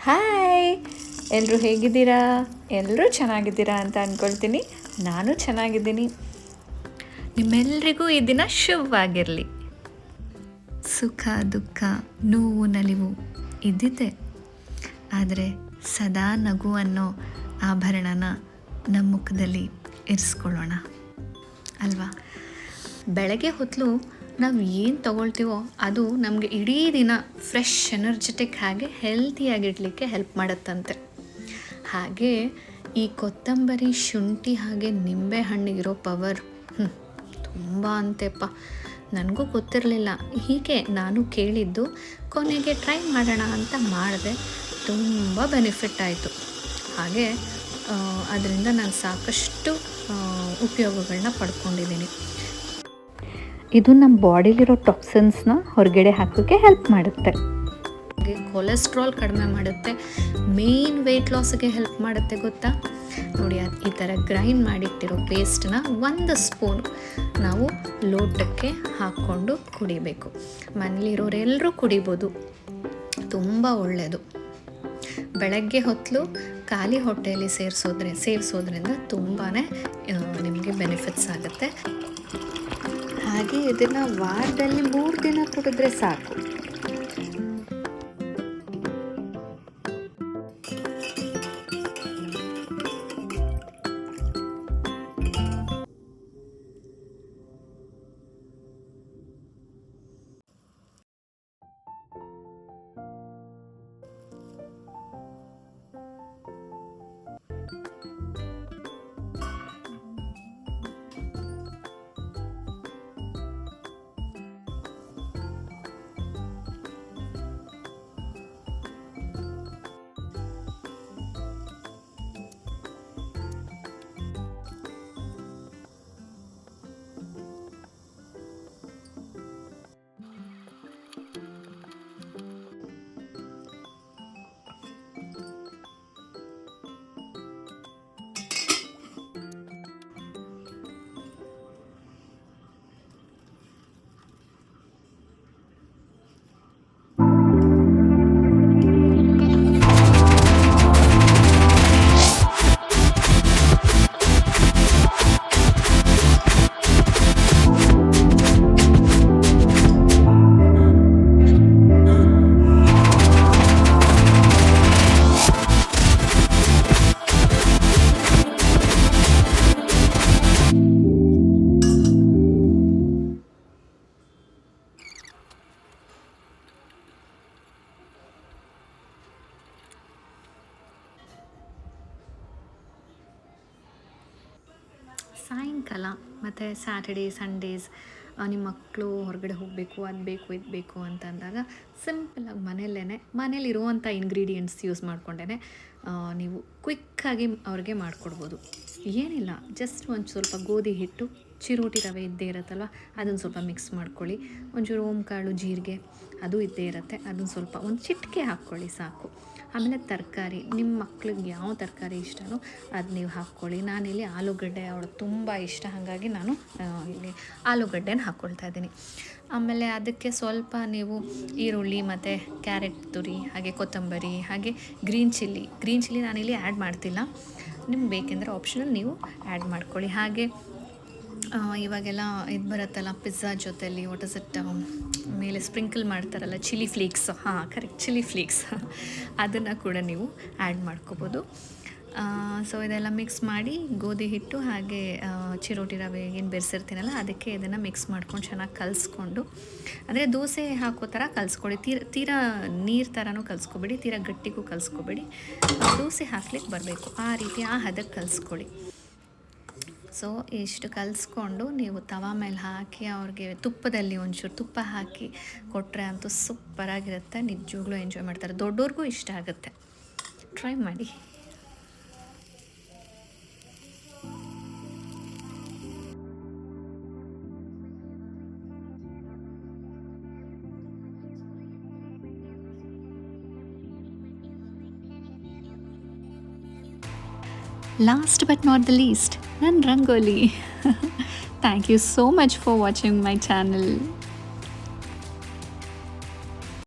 Hi, ಎಲ್ಲರೂ ಹೇಗಿದ್ದೀರಾ? ಎಲ್ಲರೂ ಚೆನ್ನಾಗಿದ್ದೀರಾ ಅಂತ ಅಂದ್ಕೊಳ್ತೀನಿ. ನಾನು ಚೆನ್ನಾಗಿದ್ದೀನಿ. ನಿಮ್ಮೆಲ್ಲರಿಗೂ ಈ ದಿನ ಶುಭವಾಗಿರಲಿ. ಸುಖ ದುಃಖ ನೋವು ನಲಿವು ಇದ್ದಿದ್ದೆ, ಆದರೆ ಸದಾ ನಗು ಅನ್ನೋ ಆಭರಣನ ನಮ್ಮ ಮುಖದಲ್ಲಿ ಇರಿಸ್ಕೊಳ್ಳೋಣ ಅಲ್ವಾ? ಬೆಳಗ್ಗೆ ಹೊತ್ತು ನಾವು ಏನು ತಗೊಳ್ತೀವೋ ಅದು ನಮಗೆ ಇಡೀ ದಿನ ಫ್ರೆಶ್ ಎನರ್ಜೆಟಿಕ್ ಹಾಗೆ ಹೆಲ್ತಿಯಾಗಿಡಲಿಕ್ಕೆ ಹೆಲ್ಪ್ ಮಾಡುತ್ತಂತೆ. ಹಾಗೆ ಈ ಕೊತ್ತಂಬರಿ, ಶುಂಠಿ ಹಾಗೆ ನಿಂಬೆ ಹಣ್ಣಿಗಿರೋ ಪವರ್ ತುಂಬ ಅಂತೆಪ್ಪ. ನನಗೂ ಗೊತ್ತಿರಲಿಲ್ಲ. ಹೀಗೆ ನಾನು ಕೇಳಿದ್ದು, ಕೊನೆಗೆ ಟ್ರೈ ಮಾಡೋಣ ಅಂತ ಮಾಡಿದೆ. ತುಂಬ ಬೆನಿಫಿಟ್ ಆಯಿತು. ಹಾಗೆ ಅದರಿಂದ ನಾನು ಸಾಕಷ್ಟು ಉಪಯೋಗಗಳನ್ನ ಪಡ್ಕೊಂಡಿದ್ದೀನಿ. ಇದು ನಮ್ಮ ಬಾಡಿಲಿರೋ ಟಾಕ್ಸಿನ್ಸ್ನ ಹೊರಗಡೆ ಹಾಕೋಕ್ಕೆ ಹೆಲ್ಪ್ ಮಾಡುತ್ತೆ. ಹಾಗೆ ಕೊಲೆಸ್ಟ್ರಾಲ್ ಕಡಿಮೆ ಮಾಡುತ್ತೆ. ಮೇನ್ ವೆಯ್ಟ್ ಲಾಸ್ಗೆ ಹೆಲ್ಪ್ ಮಾಡುತ್ತೆ ಗೊತ್ತಾ? ನೋಡಿ, ಈ ಥರ ಗ್ರೈಂಡ್ ಮಾಡಿಟ್ಟಿರೋ ಪೇಸ್ಟನ್ನ 1 ಸ್ಪೂನ್ ನಾವು ಲೋಟಕ್ಕೆ ಹಾಕ್ಕೊಂಡು ಕುಡಿಬೇಕು. ಮನೇಲಿರೋರೆಲ್ಲರೂ ಕುಡಿಬೋದು, ತುಂಬ ಒಳ್ಳೆಯದು. ಬೆಳಗ್ಗೆ ಹೊತ್ತು ಖಾಲಿ ಹೊಟ್ಟೆಯಲ್ಲಿ ಸೇವಿಸೋದ್ರಿಂದ ತುಂಬಾ ನಿಮಗೆ ಬೆನಿಫಿಟ್ಸ್ ಆಗುತ್ತೆ. ಹಾಗೆ ಇದನ್ನು ವಾರದಲ್ಲಿ 3 ದಿನ ಕುಡಿದ್ರೆ ಸಾಕು. ಸಾಯಂಕಾಲ ಮತ್ತು ಸ್ಯಾಟರ್ಡೇ ಸಂಡೇಸ್ ನಿಮ್ಮ ಮಕ್ಕಳು ಹೊರಗಡೆ ಹೋಗಬೇಕು, ಅದು ಬೇಕು ಇದು ಬೇಕು ಅಂತ ಅಂದಾಗ ಸಿಂಪಲಾಗಿ ಮನೇಲಿರುವಂಥ ಇಂಗ್ರೀಡಿಯೆಂಟ್ಸ್ ಯೂಸ್ ಮಾಡಿಕೊಂಡೇ ನೀವು ಕ್ವಿಕ್ಕಾಗಿ ಅವ್ರಿಗೆ ಮಾಡಿಕೊಡ್ಬೋದು. ಏನಿಲ್ಲ, ಜಸ್ಟ್ ಒಂದು ಸ್ವಲ್ಪ ಗೋಧಿ ಹಿಟ್ಟು, ಚಿರೋಟಿ ರವೆ ಇದ್ದೇ ಇರುತ್ತಲ್ವ, ಅದನ್ನು ಸ್ವಲ್ಪ ಮಿಕ್ಸ್ ಮಾಡ್ಕೊಳ್ಳಿ. ಒಂಚೂರು ಓಂಕಾಳು, ಜೀರಿಗೆ ಅದು ಇದ್ದೇ ಇರುತ್ತೆ, ಅದನ್ನು ಸ್ವಲ್ಪ ಒಂದು ಚಿಟಿಕೆ ಹಾಕ್ಕೊಳ್ಳಿ ಸಾಕು. ಆಮೇಲೆ ತರಕಾರಿ, ನಿಮ್ಮ ಮಕ್ಳಿಗೆ ಯಾವ ತರಕಾರಿ ಇಷ್ಟನೋ ಅದು ನೀವು ಹಾಕ್ಕೊಳ್ಳಿ. ನಾನಿಲ್ಲಿ ಆಲೂಗಡ್ಡೆ ಅವಳಿಗೆ ತುಂಬ ಇಷ್ಟ, ಹಾಗಾಗಿ ನಾನು ಇಲ್ಲಿ ಆಲೂಗಡ್ಡೆನ ಹಾಕ್ಕೊಳ್ತಾ ಇದ್ದೀನಿ. ಆಮೇಲೆ ಅದಕ್ಕೆ ಸ್ವಲ್ಪ ನೀವು ಈರುಳ್ಳಿ ಮತ್ತು ಕ್ಯಾರೆಟ್ ತುರಿ, ಹಾಗೆ ಕೊತ್ತಂಬರಿ, ಹಾಗೆ ಗ್ರೀನ್ ಚಿಲ್ಲಿ ನಾನಿಲ್ಲಿ ಆ್ಯಡ್ ಮಾಡ್ತಿಲ್ಲ. ನಿಮ್ಗೆ ಬೇಕೆಂದರೆ ಆಪ್ಷನಲ್ ನೀವು ಆ್ಯಡ್ ಮಾಡ್ಕೊಳ್ಳಿ. ಹಾಗೆ ಇವಾಗೆಲ್ಲ ಇದು ಬರುತ್ತಲ್ಲ ಪಿಜ್ಜಾ ಜೊತೆಲಿ, ವಾಟ್ ಇಸ್ ಇಟ್, ಮೇಲೆ ಸ್ಪ್ರಿಂಕಲ್ ಮಾಡ್ತಾರಲ್ಲ chilli flakes, correct, chilli flakes ಅದನ್ನು ಕೂಡ ನೀವು ಆ್ಯಡ್ ಮಾಡ್ಕೋಬೋದು. ಸೊ ಇದೆಲ್ಲ ಮಿಕ್ಸ್ ಮಾಡಿ ಗೋಧಿ ಹಿಟ್ಟು ಹಾಗೆ ಚಿರೋಟಿ ರವೆ ಏನು ಬೆರೆಸಿರ್ತೀನಲ್ಲ ಅದಕ್ಕೆ ಇದನ್ನು ಮಿಕ್ಸ್ ಮಾಡ್ಕೊಂಡು ಚೆನ್ನಾಗಿ ಕಲಿಸ್ಕೊಂಡು, ಅಂದರೆ ದೋಸೆ ಹಾಕೋ ಥರ ಕಲಿಸ್ಕೊಳ್ಳಿ. ತೀರಾ ನೀರು ಥರನೂ ಕಲಿಸ್ಕೊಬೇಡಿ, ತೀರಾ ಗಟ್ಟಿಗೂ ಕಲಿಸ್ಕೊಬೇಡಿ. ದೋಸೆ ಹಾಕ್ಲಿಕ್ಕೆ ಬರಬೇಕು ಆ ರೀತಿ, ಆ ಹದಕ್ಕೆ ಕಲಿಸ್ಕೊಳ್ಳಿ. ಸೊ ಇಷ್ಟು ಕಲಿಸ್ಕೊಂಡು ನೀವು ತವಾ ಮೇಲೆ ಹಾಕಿ ಅವ್ರಿಗೆ ತುಪ್ಪದಲ್ಲಿ ಒಂಚೂರು ತುಪ್ಪ ಹಾಕಿ ಕೊಟ್ಟರೆ ಅಂತೂ ಸೂಪರಾಗಿರುತ್ತೆ. ನಿಜವಾಗ್ಲೂ ಎಂಜಾಯ್ ಮಾಡ್ತಾರೆ, ದೊಡ್ಡವ್ರಿಗೂ ಇಷ್ಟ ಆಗುತ್ತೆ. ಟ್ರೈ ಮಾಡಿ. Last but not the least, ನನ್ನ rangoli. Thank you so much for watching my channel.